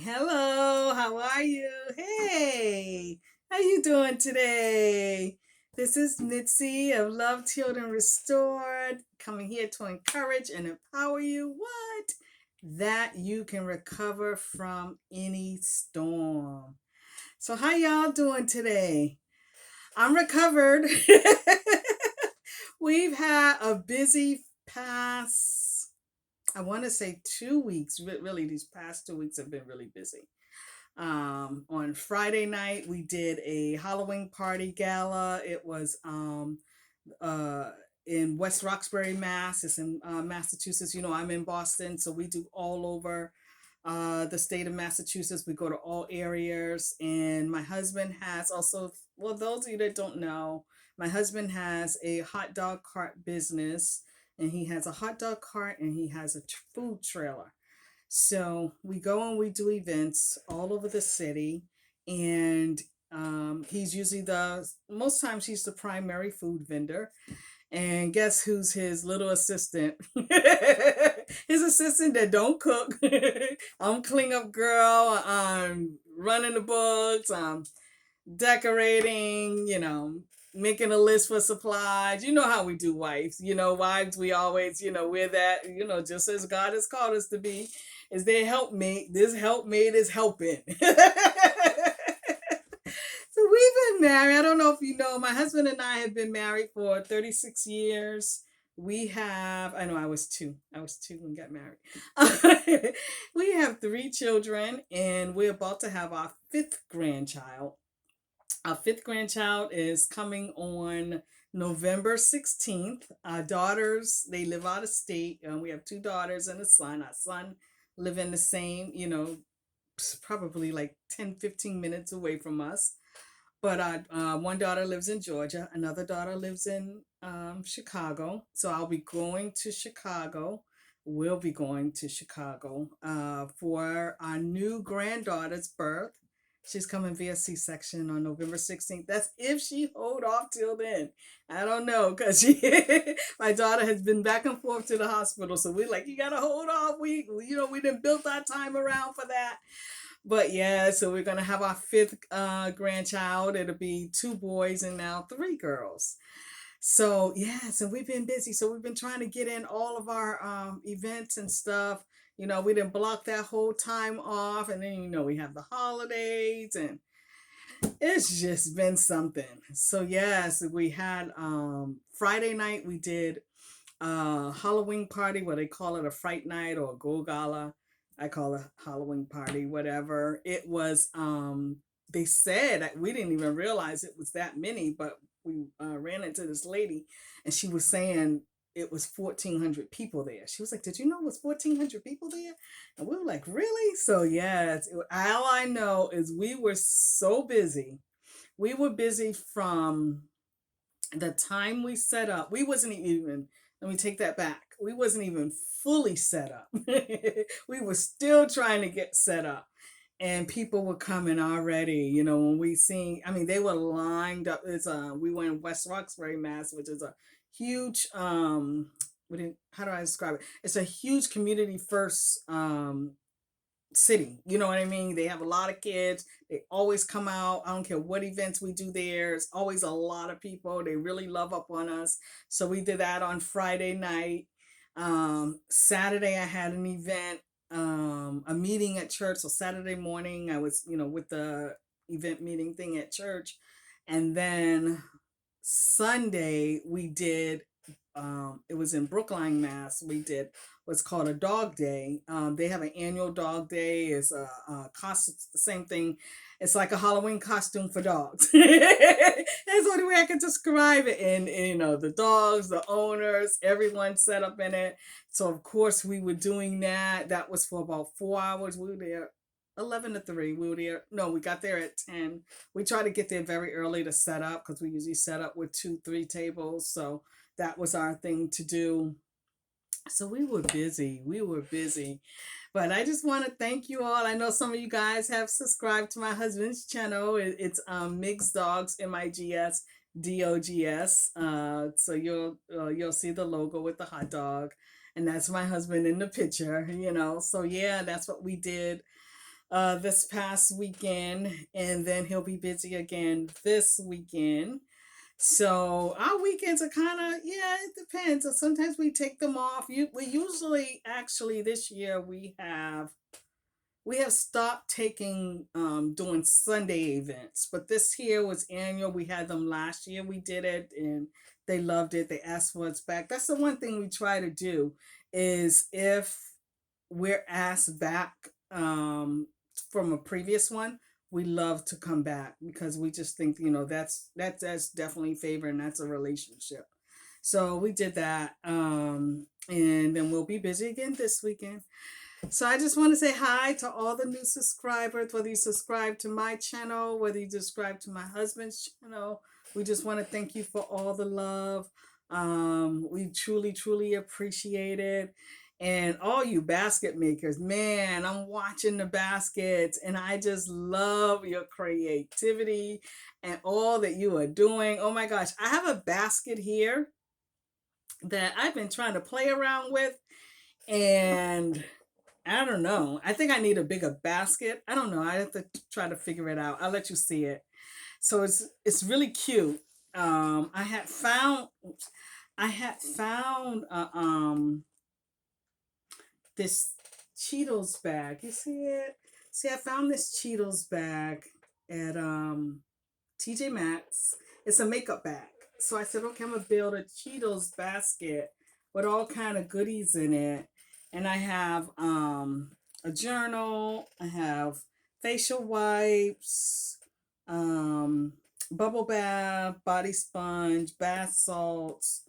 Hello, how are you? Hey, how you doing today? This is Mitzi of Love Children Restored, coming here to encourage and empower you. What? That you can recover from any storm. So how y'all doing today? I'm recovered. We've had a busy past, I want to say 2 weeks. Really, these past 2 weeks have been really busy. On Friday night, we did a Halloween party gala. It was uh, in West Roxbury, Mass. It's in Massachusetts. You know, I'm in Boston, so we do all over the state of Massachusetts. We go to all areas. And my husband has also, well, those of you that don't know, my husband has a hot dog cart business, and he has a hot dog cart and he has a food trailer. So we go and we do events all over the city, and he's usually most times he's the primary food vendor. And guess who's his little assistant? His assistant that don't cook. I'm clean up girl. I'm running the books. I'm decorating. Making a list for supplies. You know how we do wives. Wives, we always, we're that, just as God has called us to be, is their helpmate. This helpmate is helping. So we've been married. I don't know if you know, my husband and I have been married for 36 years. I know I was two when we got married. We have three children, and we're about to have our fifth grandchild. Our fifth grandchild is coming on November 16th. Our daughters, they live out of state. We have two daughters and a son. Our son live in the same, probably like 10, 15 minutes away from us. But one daughter lives in Georgia. Another daughter lives in Chicago. So I'll be going to Chicago. We'll be going to Chicago for our new granddaughter's birth. She's coming via C-section on November 16th. That's if she hold off till then. I don't know, because my daughter has been back and forth to the hospital. So we're like, you got to hold off. We didn't build our time around for that. But yeah, so we're gonna have our fifth grandchild. It'll be two boys and now three girls. So yeah, so we've been busy. So we've been trying to get in all of our events and stuff. We didn't block that whole time off, and then we have the holidays, and it's just been something. So yes, we had Friday night. We did a Halloween party, where they call it a fright night or a go gala. I call it Halloween party, whatever. It was they said that we didn't even realize it was that many, but we ran into this lady, and she was saying it was 1,400 people there. She was like, "Did you know it was 1,400 people there?" And we were like, "Really?" So yes, all I know is we were so busy. We were busy from the time we set up. We wasn't even, let me take that back. We wasn't even fully set up. We were still trying to get set up. And people were coming already, when we seen, I mean, they were lined up. We went in West Roxbury, Mass, which is a huge, how do I describe it? It's a huge community first city. You know what I mean? They have a lot of kids. They always come out. I don't care what events we do there. It's always a lot of people. They really love up on us. So we did that on Friday night. Saturday I had an event, a meeting at church. So Saturday morning I was, with the event meeting thing at church. And then Sunday we did it was in Brookline, Mass. We did what's called a dog day. They have an annual dog day. It's a costume, the same thing. It's like a Halloween costume for dogs. That's the only way I can describe it. And the dogs, the owners, everyone set up in it. So of course we were doing that. That was for about 4 hours. We were there 11 to 3. We were there. No, we got there at 10. We try to get there very early to set up, because we usually set up with 2, 3 tables. So that was our thing to do. So we were busy. We were busy. But I just want to thank you all. I know some of you guys have subscribed to my husband's channel. It's Migs Dogs, MIGS DOGS. So you'll see the logo with the hot dog, and that's my husband in the picture. So yeah, that's what we did this past weekend, and then he'll be busy again this weekend. So our weekends are kind of, yeah, it depends. So sometimes we take them off. We usually, actually, this year we have stopped taking doing Sunday events, but this year was annual. We had them last year. We did it, and they loved it. They asked for us back. That's the one thing we try to do, is if we're asked back from a previous one, we love to come back because we just think, that's definitely favor, and that's a relationship. So we did that, and then we'll be busy again this weekend. So I just want to say hi to all the new subscribers, whether you subscribe to my channel, whether you subscribe to my husband's channel. We just want to thank you for all the love. We truly, truly appreciate it. And all you basket makers, man, I'm watching the baskets and I just love your creativity and all that you are doing. Oh my gosh, I have a basket here that I've been trying to play around with, and I don't know. I think I need a bigger basket. I don't know. I have to try to figure it out. I'll let you see it. So it's really cute. I had found oops, I had found this Cheetos bag. You see it? See, I found this Cheetos bag at TJ Maxx. It's a makeup bag. So I said, okay, I'm gonna build a Cheetos basket with all kind of goodies in it. And I have a journal, I have facial wipes, um, bubble bath, body sponge, bath salts,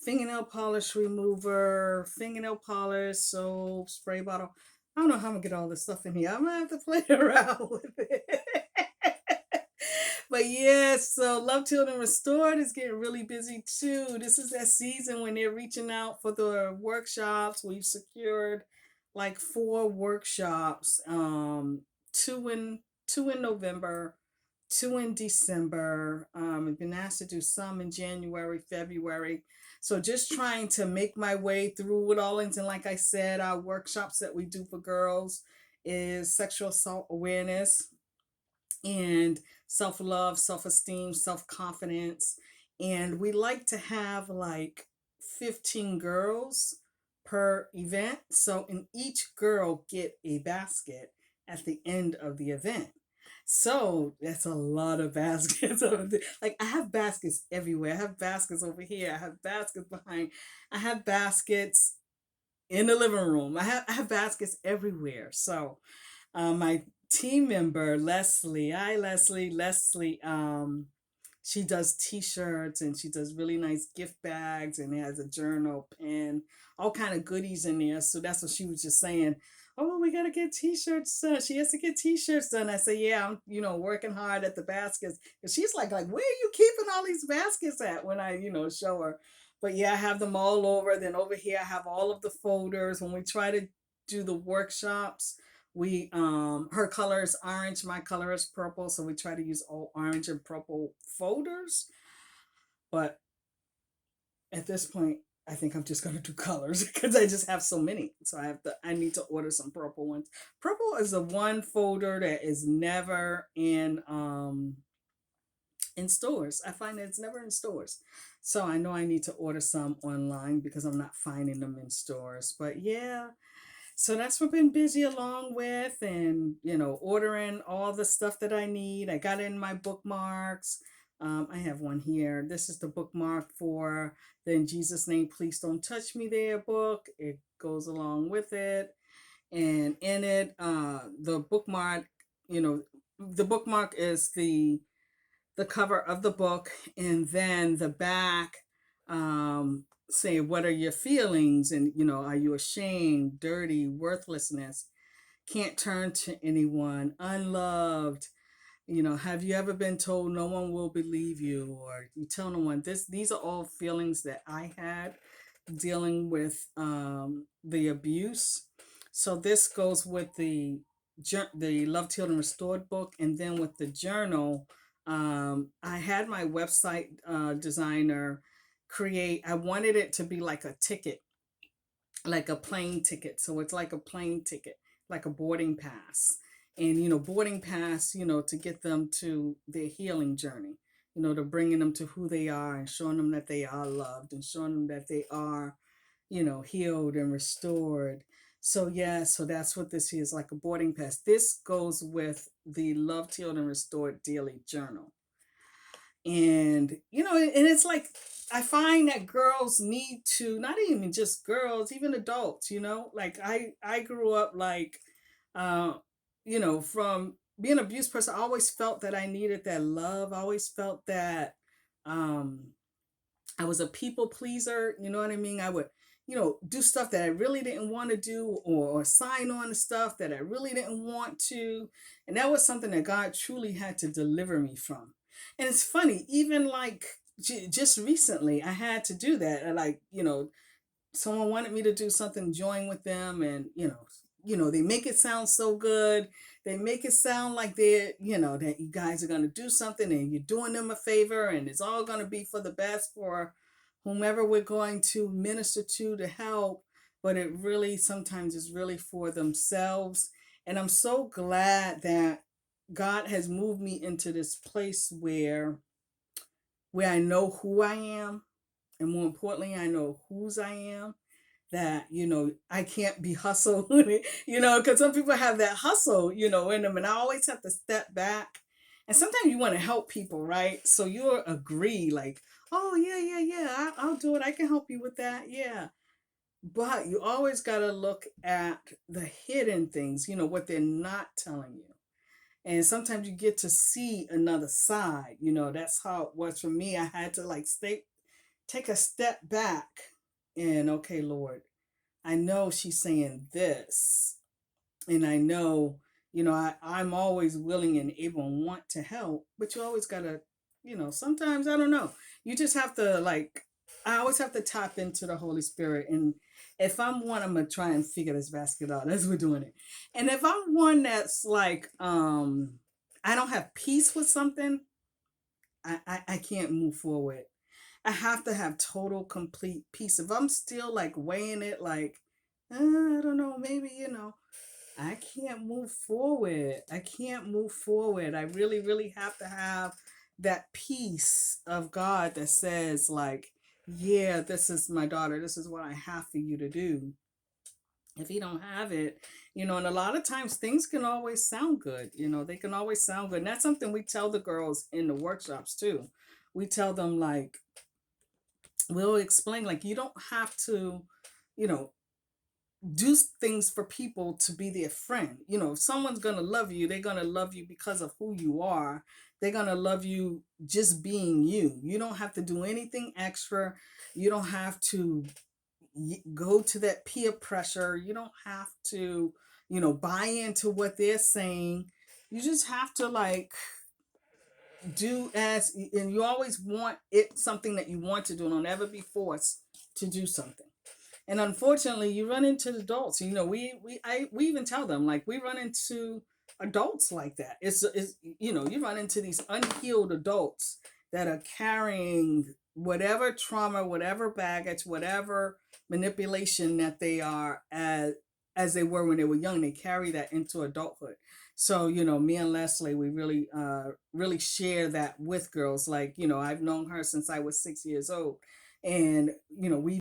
fingernail polish remover, fingernail polish, soap, spray bottle. I don't know how I'm gonna get all this stuff in here. I'm gonna have to play around with it. But yes, so Love Children Restored is getting really busy too. This is that season when they're reaching out for the workshops. We've secured like 4 workshops, two in November, 2 in December. I've been asked to do some in January, February. So just trying to make my way through it all. And like I said, our workshops that we do for girls is sexual assault awareness and self love, self esteem, self confidence. And we like to have like 15 girls per event. So, in each girl get a basket at the end of the event. So that's a lot of baskets. Like I have baskets everywhere. I have baskets over here. I have baskets behind. I have baskets in the living room. I have baskets everywhere. So my team member Leslie, hi Leslie, she does T-shirts and she does really nice gift bags and has a journal, pen, all kind of goodies in there. So that's what she was just saying. Oh, we gotta get T-shirts done. She has to get T-shirts done. I say, yeah, I'm working hard at the baskets. And she's like, where are you keeping all these baskets at when I show her? But yeah, I have them all over. Then over here, I have all of the folders. When we try to do the workshops, we her color is orange, my color is purple, so we try to use all orange and purple folders. But at this point, I think I'm just gonna do colors because I just have so many. So I need to order some purple ones. Purple is the one folder that is never in stores. I find that it's never in stores. So I know I need to order some online because I'm not finding them in stores. But yeah, so that's what I've been busy along with, and ordering all the stuff that I need. I got in my bookmarks. I have one here. This is the bookmark for the In Jesus Name Please Don't Touch Me There book. It goes along with it. And in it, you know, the bookmark is the cover of the book, and then the back, say, what are your feelings, and are you ashamed, dirty, worthlessness, can't turn to anyone, unloved, have you ever been told no one will believe you, or you tell no one. These are all feelings that I had dealing with the abuse. So this goes with the Love Children Restored book, and then with the journal. I had my website designer create. I wanted it to be like a ticket, like a plane ticket. So it's like a plane ticket, like a boarding pass. and boarding pass, to get them to their healing journey, to bringing them to who they are and showing them that they are loved and showing them that they are, healed and restored. So yeah, so that's what this is, like a boarding pass. This goes with the Loved, Healed, and Restored daily journal. And and it's like, I find that girls need to, not even just girls, even adults, like I grew up like, uh from being an abused person. I always felt that I needed that love. I always felt that um I was a people pleaser, you know what I mean? I would, do stuff that I really didn't want to do, or sign on to stuff that I really didn't want to. And that was something that God truly had to deliver me from. And it's funny, even like just recently, I had to do that. Like, someone wanted me to do something, join with them, and they make it sound so good. They make it sound like they're, that you guys are going to do something and you're doing them a favor, and it's all going to be for the best for whomever we're going to minister to help. But it really sometimes is really for themselves. And I'm so glad that God has moved me into this place where I know who I am, and more importantly, I know whose I am. That I can't be hustled, because some people have that hustle, in them, and I always have to step back. And sometimes you want to help people, right? So you agree, like, oh yeah, yeah, yeah, I'll do it. I can help you with that, yeah. But you always got to look at the hidden things, what they're not telling you. And sometimes you get to see another side. That's how it was for me. I had to like take a step back, and okay, Lord, I know she's saying this, and I know, I'm always willing and able and want to help, but you always gotta, sometimes I don't know. You just have to like, I always have to tap into the Holy Spirit. And if I'm one, I'm gonna try and figure this basket out as we're doing it. And if I'm one that's like, I don't have peace with something, I can't move forward. I have to have total, complete peace. If I'm still like weighing it, like, I don't know, maybe, I can't move forward. I can't move forward. I really, really have to have that peace of God that says, like, yeah, this is my daughter. This is what I have for you to do. If you don't have it, and a lot of times things can always sound good, they can always sound good. And that's something we tell the girls in the workshops too. We tell them, like, we'll explain, like, you don't have to, you know, do things for people to be their friend. If someone's gonna love you, they're gonna love you because of who you are. They're gonna love you just being you. You don't have to do anything extra. You don't have to go to that peer pressure. You don't have to, buy into what they're saying. You just have to like do as, and you always want it, something that you want to do. Don't ever be forced to do something. And unfortunately, you run into adults. We even tell them, like, we run into adults like that. It's you run into these unhealed adults that are carrying whatever trauma, whatever baggage, whatever manipulation that they are as they were when they were young. They carry that into adulthood. So me and Leslie, we really share that with girls. Like, I've known her since I was 6 years old, and we